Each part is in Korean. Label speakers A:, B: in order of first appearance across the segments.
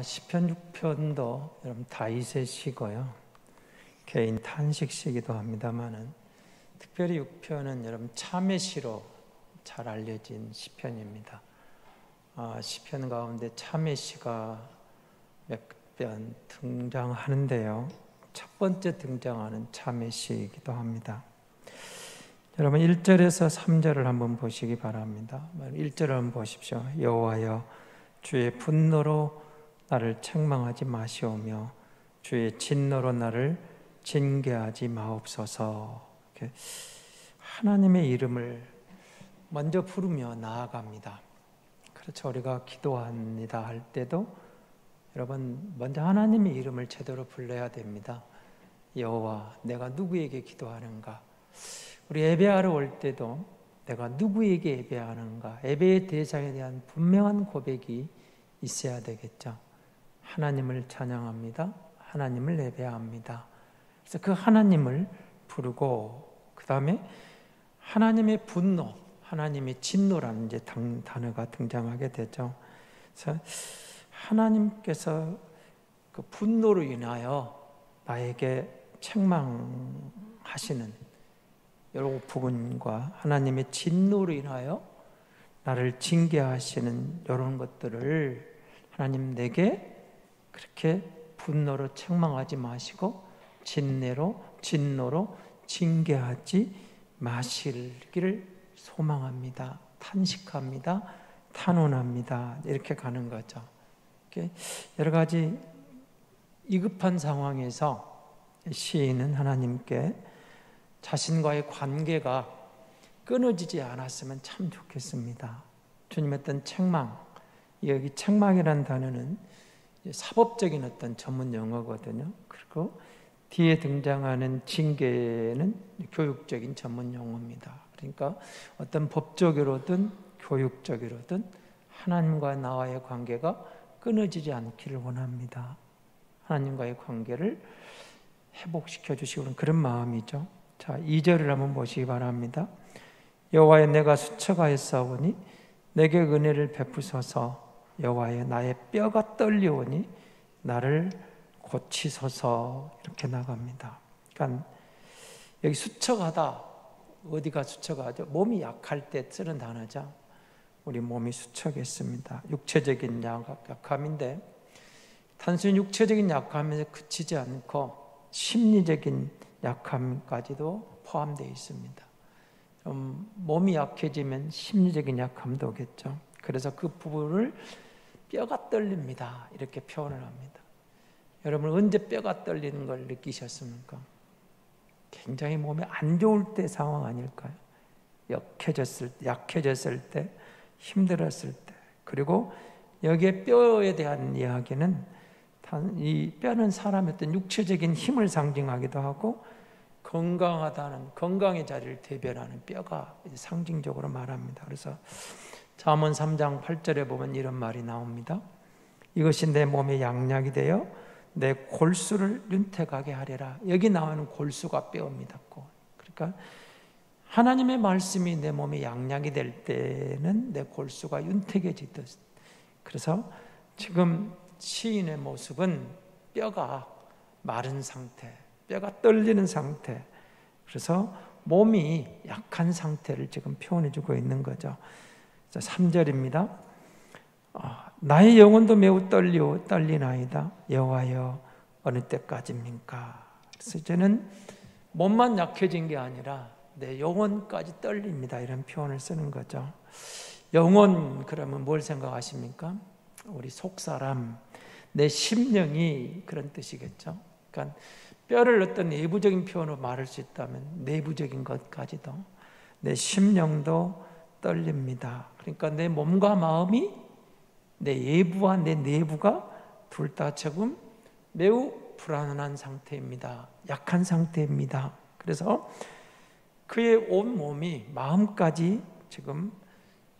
A: 시편 6편도 여러분 다윗의 시고요. 개인 탄식시기도 합니다만은 특별히 6편은 여러분 참의 시로 잘 알려진 시편입니다. 시편 가운데 참의 시가 몇 편 등장하는데요. 첫 번째 등장하는 참의 시이기도 합니다. 여러분 1절에서 3절을 한번 보시기 바랍니다. 1절을 한번 보십시오. 여호와여 주의 분노로 나를 책망하지 마시오며 주의 진노로 나를 징계하지 마옵소서. 이렇게 하나님의 이름을 먼저 부르며 나아갑니다. 그렇죠. 우리가 기도합니다 할 때도 여러분 먼저 하나님의 이름을 제대로 불러야 됩니다. 여호와, 내가 누구에게 기도하는가? 우리 예배하러 올 때도 내가 누구에게 예배하는가? 예배의 대상에 대한 분명한 고백이 있어야 되겠죠. 하나님을 찬양합니다. 하나님을 예배합니다. 그래서 그 하나님을 부르고 그 다음에 하나님의 분노, 하나님의 진노라는 이제 단어가 등장하게 되죠. 그래서 하나님께서 그 분노로 인하여 나에게 책망하시는 이런 부분과 하나님의 진노로 인하여 나를 징계하시는 이런 것들을 하나님 내게 그렇게 분노로 책망하지 마시고 진노로 징계하지 마시기를 소망합니다. 탄식합니다. 탄원합니다. 이렇게 가는 거죠. 이렇게 여러 가지 위급한 상황에서 시인은 하나님께 자신과의 관계가 끊어지지 않았으면 참 좋겠습니다. 주님의 어떤 책망, 여기 책망이라는 단어는 사법적인 어떤 전문 용어거든요. 그리고 뒤에 등장하는 징계는 교육적인 전문 용어입니다. 그러니까 어떤 법적으로든 교육적으로든 하나님과 나와의 관계가 끊어지지 않기를 원합니다. 하나님과의 관계를 회복시켜 주시고는 그런 마음이죠. 자, 2절을 한번 보시기 바랍니다. 여호와여 내가 수쳐가했사오니 내게 은혜를 베푸소서. 여호와여 나의 뼈가 떨리오니 나를 고치소서. 이렇게 나갑니다. 그러니까 여기 수쳐가다, 어디가 수쳐가죠? 몸이 약할 때 쓰는 단어죠. 우리 몸이 수쳐겠습니다. 육체적인 약함인데 단순히 육체적인 약함에 그치지 않고 심리적인 약함까지도 포함되어 있습니다. 몸이 약해지면 심리적인 약함도 오겠죠. 그래서 그 부분을 뼈가 떨립니다. 이렇게 표현을 합니다. 여러분 언제 뼈가 떨리는 걸 느끼셨습니까? 굉장히 몸이 안 좋을 때 상황 아닐까요? 약해졌을 때, 힘들었을 때. 그리고 여기에 뼈에 대한 이야기는 이 뼈는 사람의 어떤 육체적인 힘을 상징하기도 하고 건강하다는 건강의 자리를 대변하는 뼈가 상징적으로 말합니다. 그래서 잠언 3장 8절에 보면 이런 말이 나옵니다. 이것이 내 몸의 양약이 되어 내 골수를 윤택하게 하리라. 여기 나오는 골수가 뼈입니다. 그러니까 하나님의 말씀이 내 몸의 양약이 될 때는 내 골수가 윤택해지듯. 그래서 지금 시인의 모습은 뼈가 마른 상태, 뼈가 떨리는 상태, 그래서 몸이 약한 상태를 지금 표현해주고 있는 거죠. 3절입니다. 나의 영혼도 매우 떨리나이다. 여호와여 어느 때까지입니까? 그래서 이제는 몸만 약해진 게 아니라 내 영혼까지 떨립니다. 이런 표현을 쓰는 거죠. 영혼 그러면 뭘 생각하십니까? 우리 속사람, 내 심령이 그런 뜻이겠죠. 그러니까 뼈를 어떤 내부적인 표현으로 말할 수 있다면 내부적인 것까지도 내 심령도 떨립니다. 그러니까 내 몸과 마음이 내 외부와 내 내부가 둘 다 조금 매우 불안한 상태입니다. 약한 상태입니다. 그래서 그의 온 몸이 마음까지 지금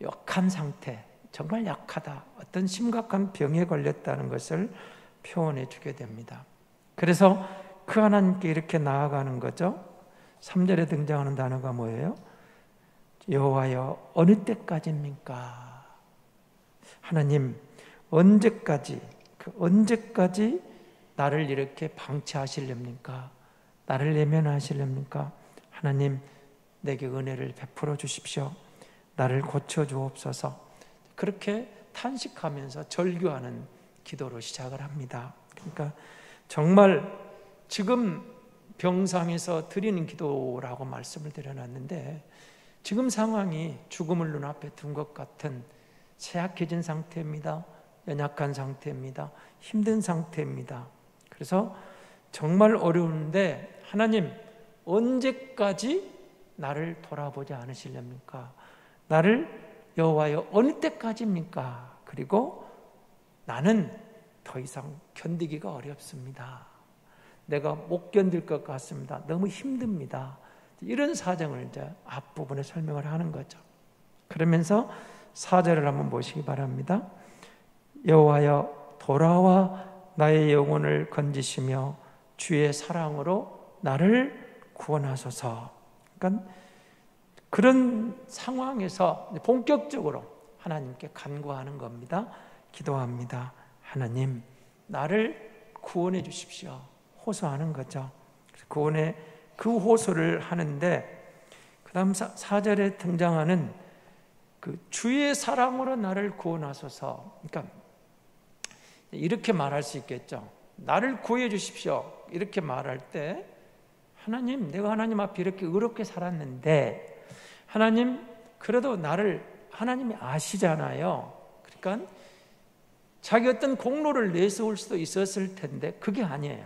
A: 약한 상태, 정말 약하다, 어떤 심각한 병에 걸렸다는 것을 표현해 주게 됩니다. 그래서 그 하나님께 이렇게 나아가는 거죠. 3절에 등장하는 단어가 뭐예요? 여호와여 어느 때까지입니까? 하나님 언제까지 언제까지 나를 이렇게 방치하시렵니까? 나를 내면하시렵니까? 하나님, 내게 은혜를 베풀어 주십시오. 나를 고쳐 주옵소서. 그렇게 탄식하면서 절규하는 기도로 시작을 합니다. 그러니까 정말 지금 병상에서 드리는 기도라고 말씀을 드려놨는데, 지금 상황이 죽음을 눈앞에 둔 것 같은 쇠약해진 상태입니다. 연약한 상태입니다. 힘든 상태입니다. 그래서 정말 어려운데, 하나님 언제까지 나를 돌아보지 않으시렵니까? 나를 여호와여 어느 때까지입니까? 그리고 나는 더 이상 견디기가 어렵습니다. 내가 못 견딜 것 같습니다. 너무 힘듭니다. 이런 사정을 이제 앞부분에 설명을 하는 거죠. 그러면서 4절을 한번 보시기 바랍니다. 여호와여 돌아와 나의 영혼을 건지시며 주의 사랑으로 나를 구원하소서. 그러니까 그런 상황에서 본격적으로 하나님께 간구하는 겁니다. 기도합니다. 하나님, 나를 구원해 주십시오. 호소하는 거죠. 구원의 그 호소를 하는데, 그 다음 4절에 등장하는 그 주의 사랑으로 나를 구원하소서. 그러니까 이렇게 말할 수 있겠죠. 나를 구해 주십시오. 이렇게 말할 때, 하나님, 내가 하나님 앞에 이렇게 의롭게 살았는데, 하나님, 그래도 나를 하나님이 아시잖아요. 그러니까 자기 어떤 공로를 내세울 수도 있었을 텐데 그게 아니에요.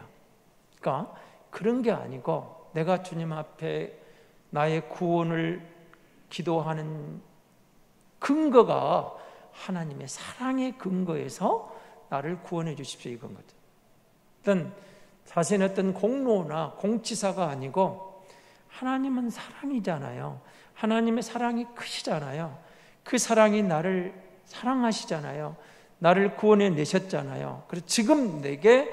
A: 그러니까 그런 게 아니고, 내가 주님 앞에 나의 구원을 기도하는 근거가 하나님의 사랑의 근거에서 나를 구원해 주십시오, 이건 거죠. 어떤 자신의 어떤 공로나 공치사가 아니고, 하나님은 사랑이잖아요. 하나님의 사랑이 크시잖아요. 그 사랑이 나를 사랑하시잖아요. 나를 구원해 내셨잖아요. 그래서 지금 내게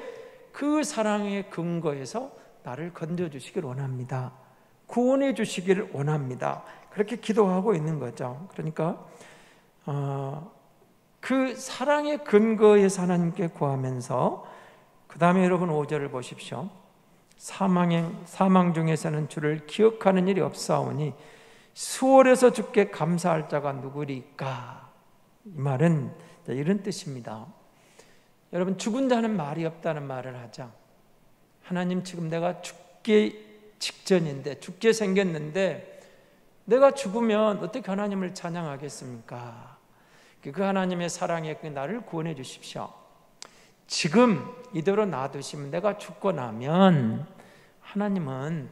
A: 그 사랑의 근거에서 나를 건져주시길 원합니다. 구원해 주시기를 원합니다. 그렇게 기도하고 있는 거죠. 그러니까 그 사랑의 근거에서 하나님께 구하면서, 그 다음에 여러분 5절을 보십시오. 사망 중에서는 주를 기억하는 일이 없사오니 수월해서 주께 감사할 자가 누구리까? 이 말은 이런 뜻입니다. 여러분, 죽은 자는 말이 없다는 말을 하죠. 하나님, 지금 내가 죽기 직전인데, 죽게 생겼는데 내가 죽으면 어떻게 하나님을 찬양하겠습니까? 그 하나님의 사랑에 나를 구원해 주십시오. 지금 이대로 놔두시면 내가 죽고 나면 하나님은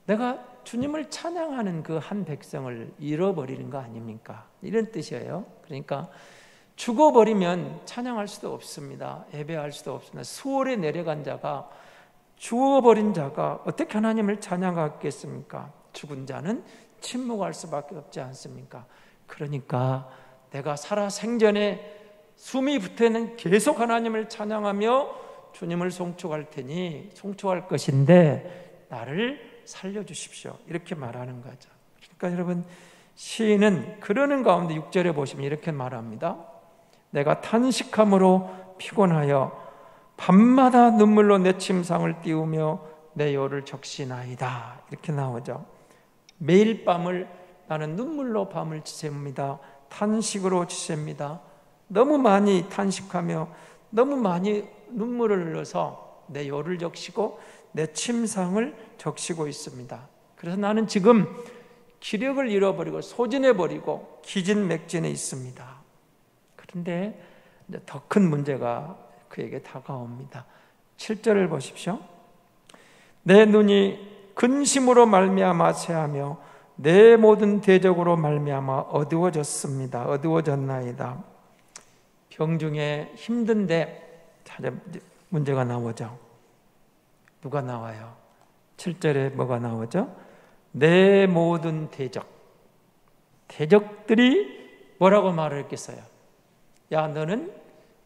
A: 내가 주님을 찬양하는 그 한 백성을 잃어버리는 거 아닙니까? 이런 뜻이에요. 그러니까 죽어버리면 찬양할 수도 없습니다. 예배할 수도 없습니다. 수월에 내려간 자가, 죽어버린 자가 어떻게 하나님을 찬양하겠습니까? 죽은 자는 침묵할 수밖에 없지 않습니까? 그러니까 내가 살아 생전에 숨이 붙어있는 계속 하나님을 찬양하며 주님을 송축할 테니, 송축할 것인데 나를 살려주십시오. 이렇게 말하는 거죠. 그러니까 여러분, 시인은 그러는 가운데 6절에 보시면 이렇게 말합니다. 내가 탄식함으로 피곤하여 밤마다 눈물로 내 침상을 띄우며 내 요를 적시나이다. 이렇게 나오죠. 매일 밤을 나는 눈물로 밤을 지새웁니다. 탄식으로 지셉니다. 너무 많이 탄식하며 너무 많이 눈물을 흘려서 내 요를 적시고 내 침상을 적시고 있습니다. 그래서 나는 지금 기력을 잃어버리고 소진해버리고 기진맥진해 있습니다. 그런데 더 큰 문제가 그에게 다가옵니다. 7절을 보십시오. 내 눈이 근심으로 말미암아 쇠하며 내 모든 대적으로 말미암아 어두워졌습니다. 어두워졌나이다. 병중에 힘든데 문제가 나오죠. 누가 나와요? 7절에 뭐가 나오죠? 내 모든 대적들이 뭐라고 말을 했겠어요? 야, 너는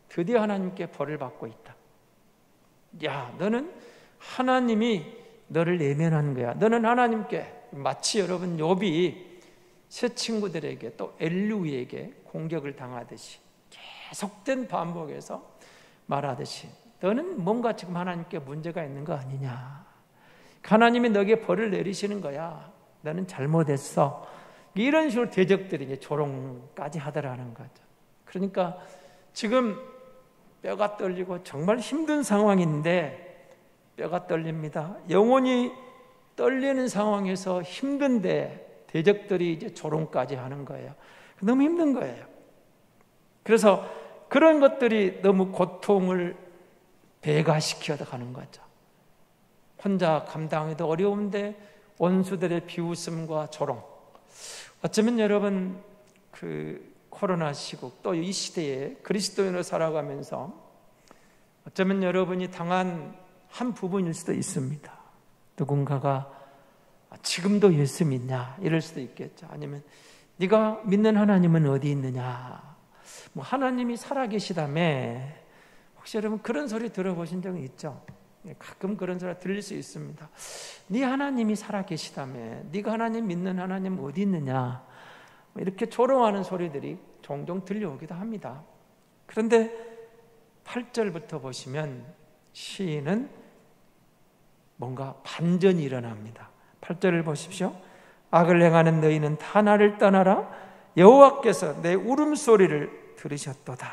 A: 드디어 하나님께 벌을 받고 있다. 야, 너는 하나님이 너를 외면한 거야. 너는 하나님께, 마치 여러분 욥이 새 친구들에게 또 엘루에게 공격을 당하듯이 계속된 반복에서 말하듯이 너는 뭔가 지금 하나님께 문제가 있는 거 아니냐. 하나님이 너에게 벌을 내리시는 거야. 너는 잘못했어. 이런 식으로 대적들이 이제 조롱까지 하더라는 거죠. 그러니까 지금 뼈가 떨리고 정말 힘든 상황인데 뼈가 떨립니다. 영혼이 떨리는 상황에서 힘든데 대적들이 이제 조롱까지 하는 거예요. 너무 힘든 거예요. 그래서 그런 것들이 너무 고통을 배가시켜 가는 거죠. 혼자 감당하기도 어려운데 원수들의 비웃음과 조롱. 어쩌면 여러분 그 코로나 시국 또 이 시대에 그리스도인으로 살아가면서 어쩌면 여러분이 당한 한 부분일 수도 있습니다. 누군가가 지금도 예수 믿냐 이럴 수도 있겠죠. 아니면 네가 믿는 하나님은 어디 있느냐. 뭐 하나님이 살아계시다며. 혹시 여러분 그런 소리 들어보신 적은 있죠? 가끔 그런 소리 들릴 수 있습니다. 네 하나님이 살아계시다며. 네가 하나님 믿는 하나님 어디 있느냐. 이렇게 조롱하는 소리들이 종종 들려오기도 합니다. 그런데 8절부터 보시면 시인은 뭔가 반전이 일어납니다. 8절을 보십시오. 악을 행하는 너희는 다 나를 떠나라. 여호와께서 내 울음소리를 들으셨도다.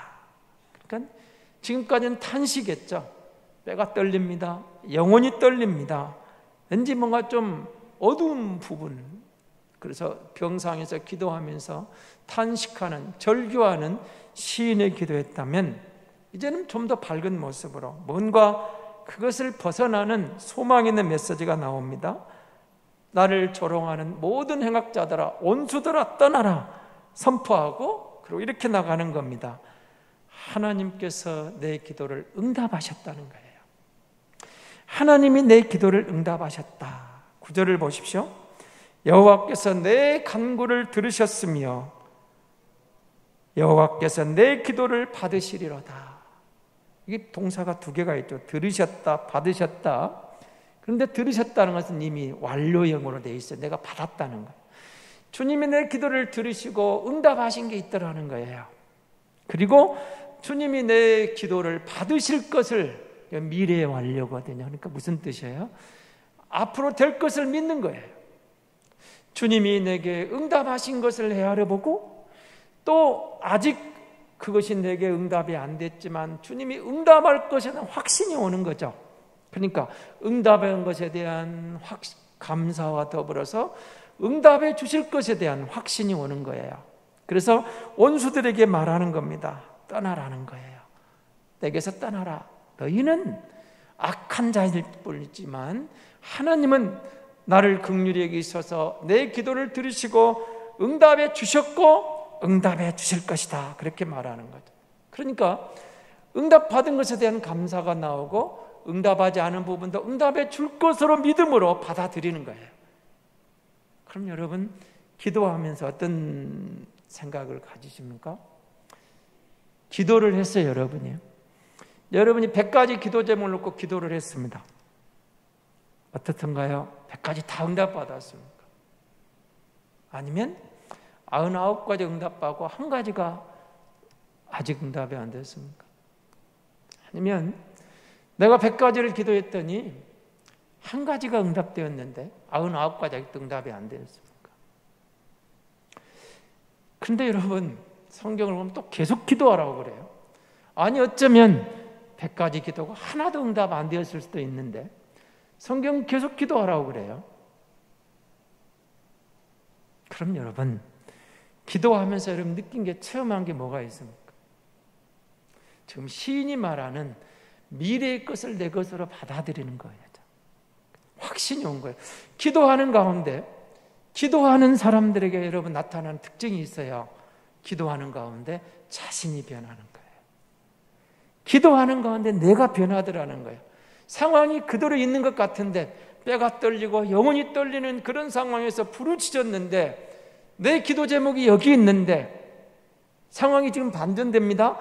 A: 그러니까 지금까지는 탄식했죠. 뼈가 떨립니다. 영혼이 떨립니다. 왠지 뭔가 좀 어두운 부분. 그래서 병상에서 기도하면서 탄식하는, 절규하는 시인의 기도했다면 이제는 좀 더 밝은 모습으로 뭔가 그것을 벗어나는 소망 있는 메시지가 나옵니다. 나를 조롱하는 모든 행악자들아, 원수들아 떠나라 선포하고 그리고 이렇게 나가는 겁니다. 하나님께서 내 기도를 응답하셨다는 거예요. 하나님이 내 기도를 응답하셨다. 9절을 보십시오. 여호와께서 내 간구를 들으셨으며 여호와께서 내 기도를 받으시리로다. 이게 동사가 두 개가 있죠. 들으셨다, 받으셨다. 그런데 들으셨다는 것은 이미 완료형으로 되어 있어요. 내가 받았다는 거예요. 주님이 내 기도를 들으시고 응답하신 게 있더라는 거예요. 그리고 주님이 내 기도를 받으실 것을, 미래의 완료거든요. 그러니까 무슨 뜻이에요? 앞으로 될 것을 믿는 거예요. 주님이 내게 응답하신 것을 헤아려 보고 또 아직 그것이 내게 응답이 안 됐지만 주님이 응답할 것에 대한 확신이 오는 거죠. 그러니까 응답한 것에 대한 감사와 더불어서 응답해 주실 것에 대한 확신이 오는 거예요. 그래서 원수들에게 말하는 겁니다. 떠나라는 거예요. 내게서 떠나라. 너희는 악한 자일 뿐이지만 하나님은 나를 긍휼히 여기셔서 내 기도를 들으시고 응답해 주셨고 응답해 주실 것이다. 그렇게 말하는 거죠. 그러니까 응답받은 것에 대한 감사가 나오고 응답하지 않은 부분도 응답해 줄 것으로 믿음으로 받아들이는 거예요. 그럼 여러분 기도하면서 어떤 생각을 가지십니까? 기도를 했어요. 여러분이 100가지 기도 제목을 놓고 기도를 했습니다. 어떻던가요? 100가지 다 응답받았습니까? 아니면 99가지 응답받고 한 가지가 아직 응답이 안 됐습니까? 아니면 내가 100가지를 기도했더니 한 가지가 응답되었는데 99가지 아직도 응답이 안 되었습니까? 그런데 여러분 성경을 보면 또 계속 기도하라고 그래요. 아니 어쩌면 100가지 기도가 하나도 응답 안 되었을 수도 있는데 성경은 계속 기도하라고 그래요. 그럼 여러분 기도하면서 여러분 느낀 게, 체험한 게 뭐가 있습니까? 지금 시인이 말하는 미래의 것을 내 것으로 받아들이는 거예요. 확신이 온 거예요. 기도하는 가운데 기도하는 사람들에게 여러분 나타나는 특징이 있어요. 기도하는 가운데 자신이 변하는 거예요. 기도하는 가운데 내가 변하더라는 거예요. 상황이 그대로 있는 것 같은데 뼈가 떨리고 영혼이 떨리는 그런 상황에서 부르짖었는데 내 기도 제목이 여기 있는데 상황이 지금 반전됩니다.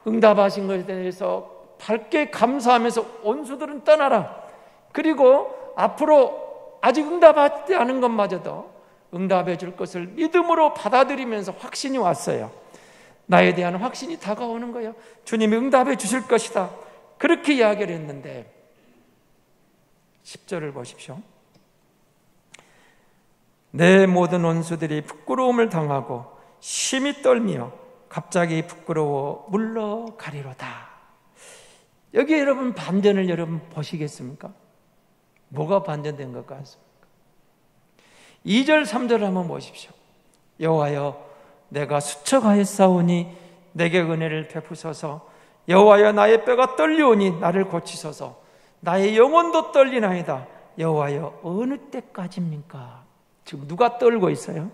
A: 응답하신 것에 대해서 밝게 감사하면서 원수들은 떠나라. 그리고 앞으로 아직 응답하지 않은 것마저도 응답해 줄 것을 믿음으로 받아들이면서 확신이 왔어요. 나에 대한 확신이 다가오는 거예요. 주님이 응답해 주실 것이다. 그렇게 이야기를 했는데 10절을 보십시오. 내 모든 원수들이 부끄러움을 당하고 심히 떨며 갑자기 부끄러워 물러가리로다. 여기 여러분 반전을 여러분 보시겠습니까? 뭐가 반전된 것 같습니까? 2절 3절 한번 보십시오. 여호와여 내가 수척하였사오니 내게 은혜를 베푸소서. 여호와여 나의 뼈가 떨리오니 나를 고치소서. 나의 영혼도 떨리나이다. 여호와여 어느 때까지입니까? 지금 누가 떨고 있어요?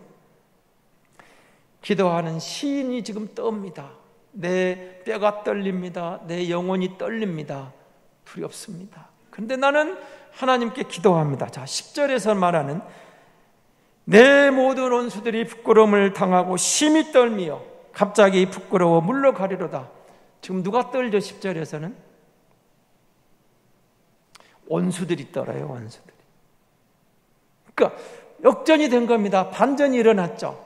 A: 기도하는 시인이 지금 떱니다. 내 뼈가 떨립니다. 내 영혼이 떨립니다. 두렵습니다. 그런데 나는 하나님께 기도합니다. 자, 10절에서 말하는 내 모든 원수들이 부끄러움을 당하고 심히 떨미어 갑자기 부끄러워 물러가리로다. 지금 누가 떨죠? 10절에서는 원수들이 떨어요. 원수들이. 그러니까 역전이 된 겁니다. 반전이 일어났죠.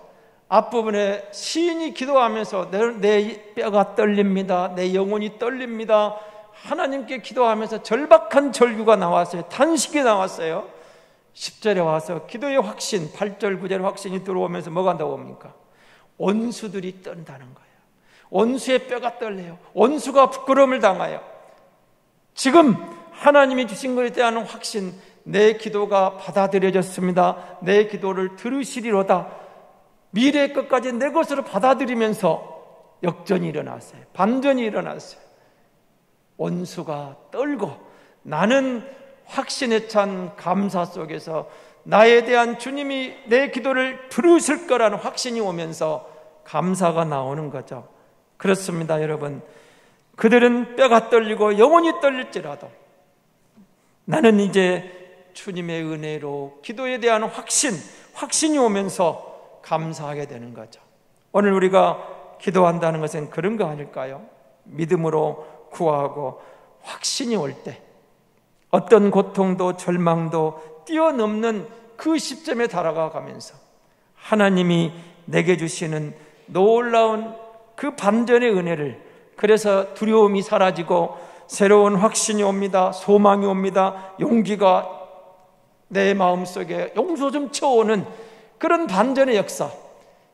A: 앞부분에 시인이 기도하면서 내 뼈가 떨립니다. 내 영혼이 떨립니다. 하나님께 기도하면서 절박한 절규가 나왔어요. 탄식이 나왔어요. 10절에 와서 기도의 확신, 8절, 9절 확신이 들어오면서 뭐가 나옵니까? 원수들이 떤다는 거예요. 원수의 뼈가 떨려요. 원수가 부끄러움을 당해요. 지금 하나님이 주신 것에 대한 확신, 내 기도가 받아들여졌습니다. 내 기도를 들으시리로다. 미래의 것까지 내 것으로 받아들이면서 역전이 일어났어요. 반전이 일어났어요. 원수가 떨고 나는 확신에 찬 감사 속에서 나에 대한 주님이 내 기도를 들으실 거라는 확신이 오면서 감사가 나오는 거죠. 그렇습니다, 여러분. 그들은 뼈가 떨리고 영혼이 떨릴지라도 나는 이제 주님의 은혜로 기도에 대한 확신이 오면서 감사하게 되는 거죠. 오늘 우리가 기도한다는 것은 그런 거 아닐까요? 믿음으로 구하고 확신이 올 때 어떤 고통도 절망도 뛰어넘는 그 시점에 달아가면서 하나님이 내게 주시는 놀라운 그 반전의 은혜를, 그래서 두려움이 사라지고 새로운 확신이 옵니다. 소망이 옵니다. 용기가 내 마음속에 용서 좀 쳐오는 그런 반전의 역사.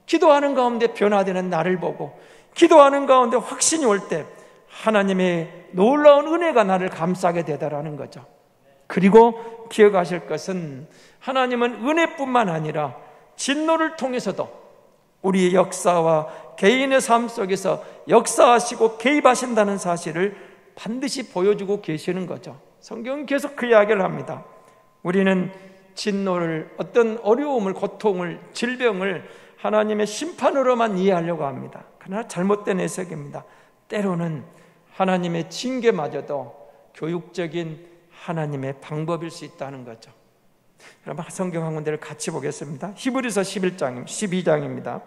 A: 기도하는 가운데 변화되는 나를 보고 기도하는 가운데 확신이 올 때 하나님의 놀라운 은혜가 나를 감싸게 되더라는 거죠. 그리고 기억하실 것은 하나님은 은혜뿐만 아니라 진노를 통해서도 우리의 역사와 개인의 삶 속에서 역사하시고 개입하신다는 사실을 반드시 보여주고 계시는 거죠. 성경은 계속 그 이야기를 합니다. 우리는 진노를, 어떤 어려움을, 고통을, 질병을 하나님의 심판으로만 이해하려고 합니다. 그러나 잘못된 해석입니다. 때로는 하나님의 징계마저도 교육적인 하나님의 방법일 수 있다는 거죠. 여러분, 성경 한 군데를 같이 보겠습니다. 히브리서 12장입니다.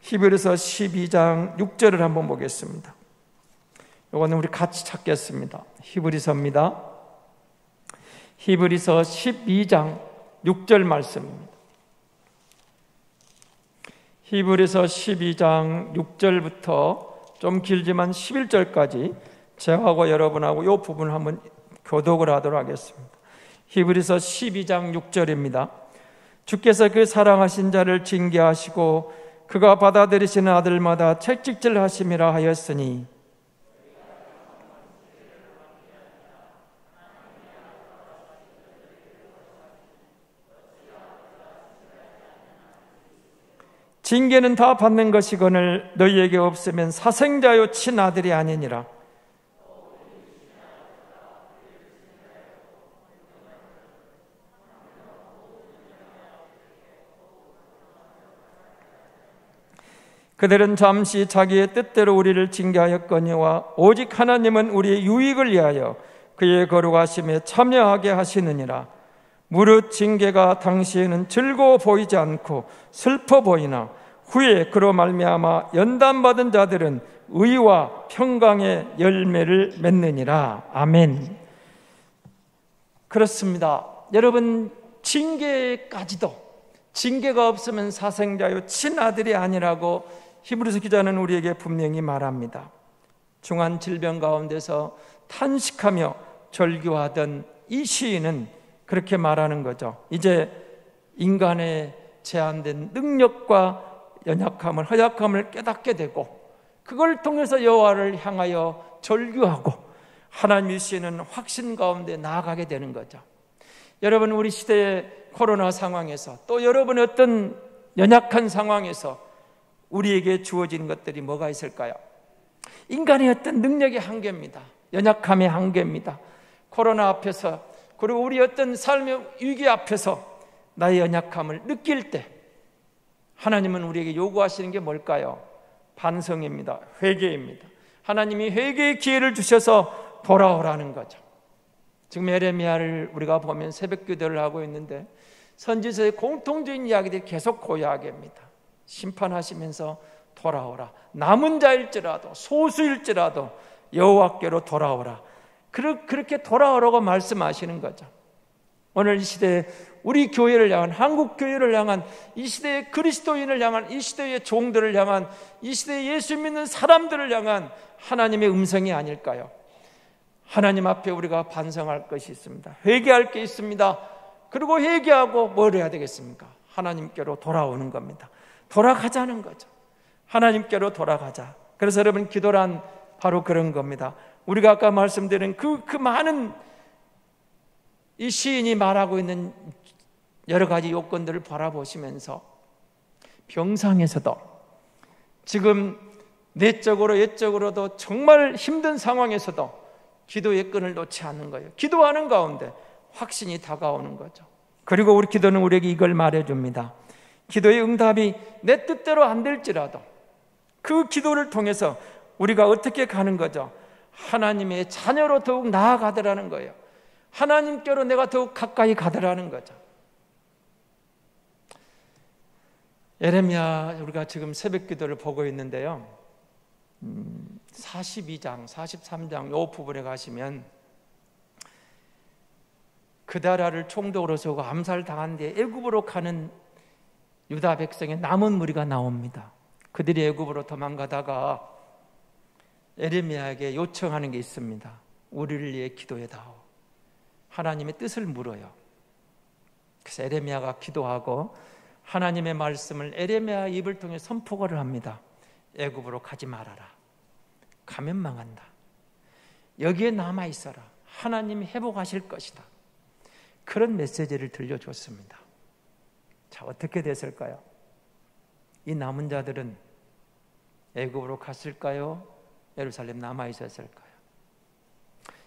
A: 히브리서 12장 6절을 한번 보겠습니다. 이거는 우리 같이 찾겠습니다. 히브리서입니다. 히브리서 12장 6절 말씀입니다. 히브리서 12장 6절부터 좀 길지만 11절까지 저하고 여러분하고 이 부분을 한번 교독을 하도록 하겠습니다. 히브리서 12장 6절입니다. 주께서 그 사랑하신 자를 징계하시고 그가 받아들이시는 아들마다 채찍질 하심이라 하였으니 징계는 다 받는 것이거늘 너희에게 없으면 사생자요 친아들이 아니니라. 그들은 잠시 자기의 뜻대로 우리를 징계하였거니와 오직 하나님은 우리의 유익을 위하여 그의 거룩하심에 참여하게 하시느니라. 무릇 징계가 당시에는 즐거워 보이지 않고 슬퍼 보이나 후에 그로 말미암아 연단받은 자들은 의와 평강의 열매를 맺느니라. 아멘. 그렇습니다. 여러분, 징계까지도 징계가 없으면 사생자요 친아들이 아니라고 히브리서 기자는 우리에게 분명히 말합니다. 중한 질병 가운데서 탄식하며 절규하던 이 시인은 그렇게 말하는 거죠. 이제 인간의 제한된 능력과 연약함을, 허약함을 깨닫게 되고 그걸 통해서 여호와를 향하여 절규하고 하나님의 시는 확신 가운데 나아가게 되는 거죠. 여러분, 우리 시대의 코로나 상황에서 또 여러분의 어떤 연약한 상황에서 우리에게 주어진 것들이 뭐가 있을까요? 인간의 어떤 능력의 한계입니다. 연약함의 한계입니다. 코로나 앞에서, 그리고 우리 어떤 삶의 위기 앞에서 나의 연약함을 느낄 때 하나님은 우리에게 요구하시는 게 뭘까요? 반성입니다. 회개입니다. 하나님이 회개의 기회를 주셔서 돌아오라는 거죠. 지금 에레미야를 우리가 보면 새벽 기도를 하고 있는데 선지서의 공통적인 이야기들이 계속 그 이야기입니다. 심판하시면서 돌아오라. 남은 자일지라도 소수일지라도 여호와께로 돌아오라. 그렇게 돌아오라고 말씀하시는 거죠. 오늘 이 시대에 우리 교회를 향한, 한국 교회를 향한, 이 시대의 그리스도인을 향한, 이 시대의 종들을 향한, 이 시대의 예수 믿는 사람들을 향한 하나님의 음성이 아닐까요? 하나님 앞에 우리가 반성할 것이 있습니다. 회개할 게 있습니다. 그리고 회개하고 뭘 해야 되겠습니까? 하나님께로 돌아오는 겁니다. 돌아가자는 거죠. 하나님께로 돌아가자. 그래서 여러분, 기도란 바로 그런 겁니다. 우리가 아까 말씀드린 그 많은 이 시인이 말하고 있는 여러 가지 요건들을 바라보시면서 병상에서도 지금 내적으로 옛적으로도 정말 힘든 상황에서도 기도의 끈을 놓지 않는 거예요. 기도하는 가운데 확신이 다가오는 거죠. 그리고 우리 기도는 우리에게 이걸 말해줍니다. 기도의 응답이 내 뜻대로 안 될지라도 그 기도를 통해서 우리가 어떻게 가는 거죠? 하나님의 자녀로 더욱 나아가더라는 거예요. 하나님께로 내가 더욱 가까이 가더라는 거죠. 예레미야, 우리가 지금 새벽 기도를 보고 있는데요, 42장, 43장 요 부분에 가시면 그다라를 총독으로 세우고 암살당한 뒤에 애굽으로 가는 유다 백성의 남은 무리가 나옵니다. 그들이 애굽으로 도망가다가 예레미야에게 요청하는 게 있습니다. 우리를 위해 기도해다오. 하나님의 뜻을 물어요. 그래서 예레미야가 기도하고 하나님의 말씀을 예레미야 입을 통해 선포를 합니다. 애굽으로 가지 말아라. 가면 망한다. 여기에 남아있어라. 하나님이 회복하실 것이다. 그런 메시지를 들려줬습니다. 자, 어떻게 됐을까요? 이 남은 자들은 애굽으로 갔을까요? 예루살렘 남아있었을까요?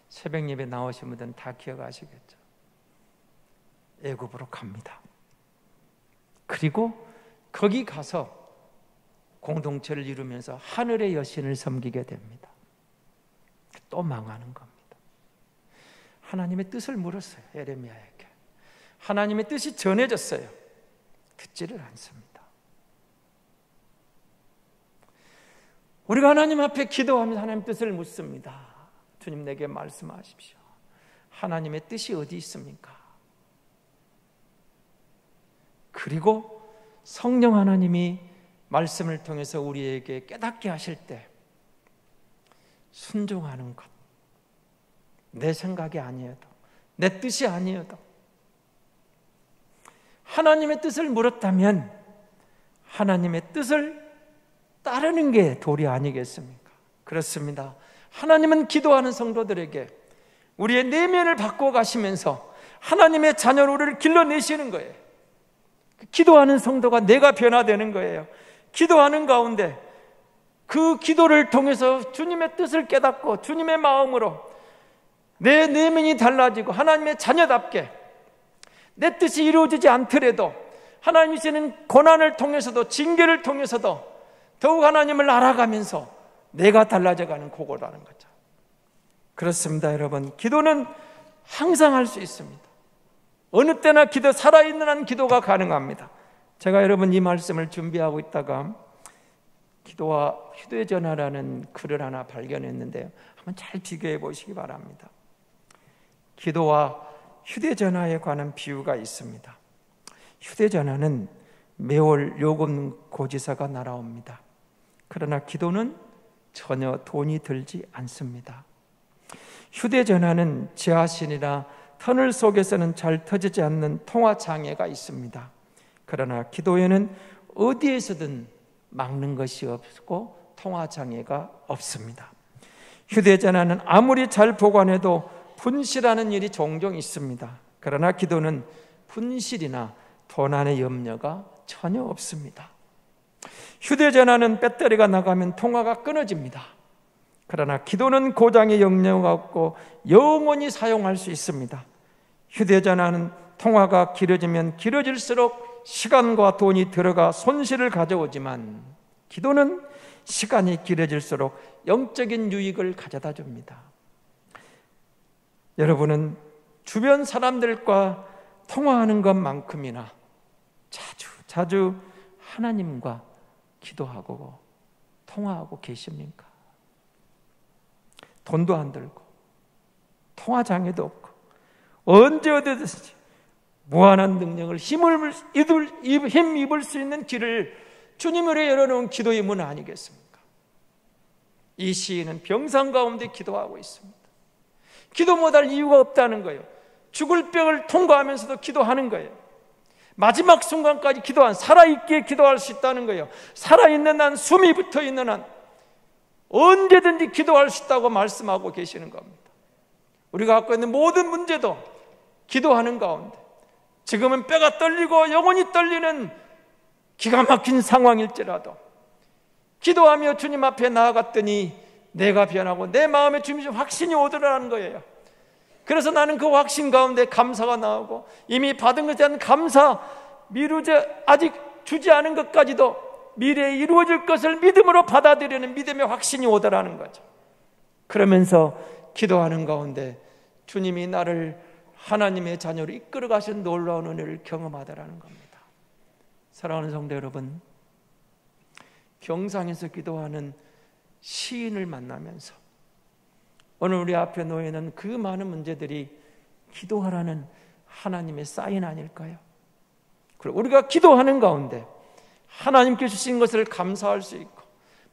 A: 새벽 예배 나오신 분들은 다 기억하시겠죠. 애굽으로 갑니다. 그리고 거기 가서 공동체를 이루면서 하늘의 여신을 섬기게 됩니다. 또 망하는 겁니다. 하나님의 뜻을 물었어요. 예레미야에게. 하나님의 뜻이 전해졌어요. 듣지를 않습니다. 우리가 하나님 앞에 기도하면서 하나님 뜻을 묻습니다. 주님, 내게 말씀하십시오. 하나님의 뜻이 어디 있습니까? 그리고 성령 하나님이 말씀을 통해서 우리에게 깨닫게 하실 때 순종하는 것, 내 생각이 아니어도, 내 뜻이 아니어도 하나님의 뜻을 물었다면 하나님의 뜻을 따르는 게 도리 아니겠습니까? 그렇습니다. 하나님은 기도하는 성도들에게 우리의 내면을 바꿔 가시면서 하나님의 자녀로 우리를 길러내시는 거예요. 기도하는 성도가 내가 변화되는 거예요. 기도하는 가운데 그 기도를 통해서 주님의 뜻을 깨닫고 주님의 마음으로 내 내면이 달라지고 하나님의 자녀답게 내 뜻이 이루어지지 않더라도 하나님이 주시는 고난을 통해서도 징계를 통해서도 더욱 하나님을 알아가면서 내가 달라져가는 그거라는 거죠. 그렇습니다, 여러분. 기도는 항상 할 수 있습니다. 어느 때나 살아있는 한 기도가 가능합니다. 제가 여러분 이 말씀을 준비하고 있다가 기도와 휴대전화라는 글을 하나 발견했는데요, 한번 잘 비교해 보시기 바랍니다. 기도와 휴대전화에 관한 비유가 있습니다. 휴대전화는 매월 요금 고지서가 날아옵니다. 그러나 기도는 전혀 돈이 들지 않습니다. 휴대전화는 지하실이나 터널 속에서는 잘 터지지 않는 통화장애가 있습니다. 그러나 기도에는 어디에서든 막는 것이 없고 통화장애가 없습니다. 휴대전화는 아무리 잘 보관해도 분실하는 일이 종종 있습니다. 그러나 기도는 분실이나 도난의 염려가 전혀 없습니다. 휴대전화는 배터리가 나가면 통화가 끊어집니다. 그러나 기도는 고장의 염려가 없고 영원히 사용할 수 있습니다. 휴대전화는 통화가 길어지면 길어질수록 시간과 돈이 들어가 손실을 가져오지만 기도는 시간이 길어질수록 영적인 유익을 가져다 줍니다. 여러분은 주변 사람들과 통화하는 것만큼이나 자주 하나님과 기도하고 통화하고 계십니까? 돈도 안 들고 통화장애도 없고 언제 어디든지 무한한 능력을 힘입을 수 있는 길을 주님으로 열어놓은 기도의 문 아니겠습니까? 이 시인은 병상 가운데 기도하고 있습니다. 기도 못할 이유가 없다는 거예요. 죽을 병을 통과하면서도 기도하는 거예요. 마지막 순간까지 살아있기에 기도할 수 있다는 거예요. 살아있는 한, 숨이 붙어있는 한 언제든지 기도할 수 있다고 말씀하고 계시는 겁니다. 우리가 갖고 있는 모든 문제도 기도하는 가운데, 지금은 뼈가 떨리고 영혼이 떨리는 기가 막힌 상황일지라도 기도하며 주님 앞에 나아갔더니 내가 변하고 내 마음에 주님의 확신이 오더라는 거예요. 그래서 나는 그 확신 가운데 감사가 나오고 이미 받은 것에 대한 감사, 아직 주지 않은 것까지도 미래에 이루어질 것을 믿음으로 받아들이는 믿음의 확신이 오더라는 거죠. 그러면서 기도하는 가운데 주님이 나를 하나님의 자녀로 이끌어 가신 놀라운 은혜를 경험하더라는 겁니다. 사랑하는 성도 여러분, 경상에서 기도하는 시인을 만나면서 오늘 우리 앞에 놓여있는 그 많은 문제들이 기도하라는 하나님의 사인 아닐까요? 그리고 우리가 기도하는 가운데 하나님께 주신 것을 감사할 수 있고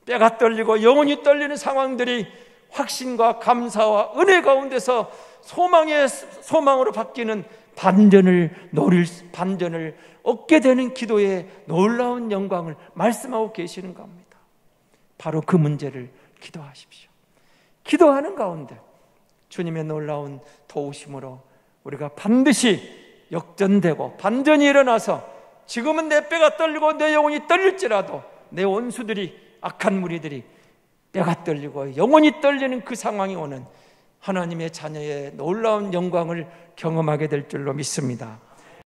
A: 뼈가 떨리고 영혼이 떨리는 상황들이 확신과 감사와 은혜 가운데서 소망으로 바뀌는 반전을 얻게 되는 기도의 놀라운 영광을 말씀하고 계시는 겁니다. 바로 그 문제를 기도하십시오. 기도하는 가운데 주님의 놀라운 도우심으로 우리가 반드시 역전되고 반전이 일어나서 지금은 내 뼈가 떨리고 내 영혼이 떨릴지라도 내 원수들이, 악한 무리들이 뼈가 떨리고 영혼이 떨리는 그 상황이 오는 하나님의 자녀의 놀라운 영광을 경험하게 될 줄로 믿습니다.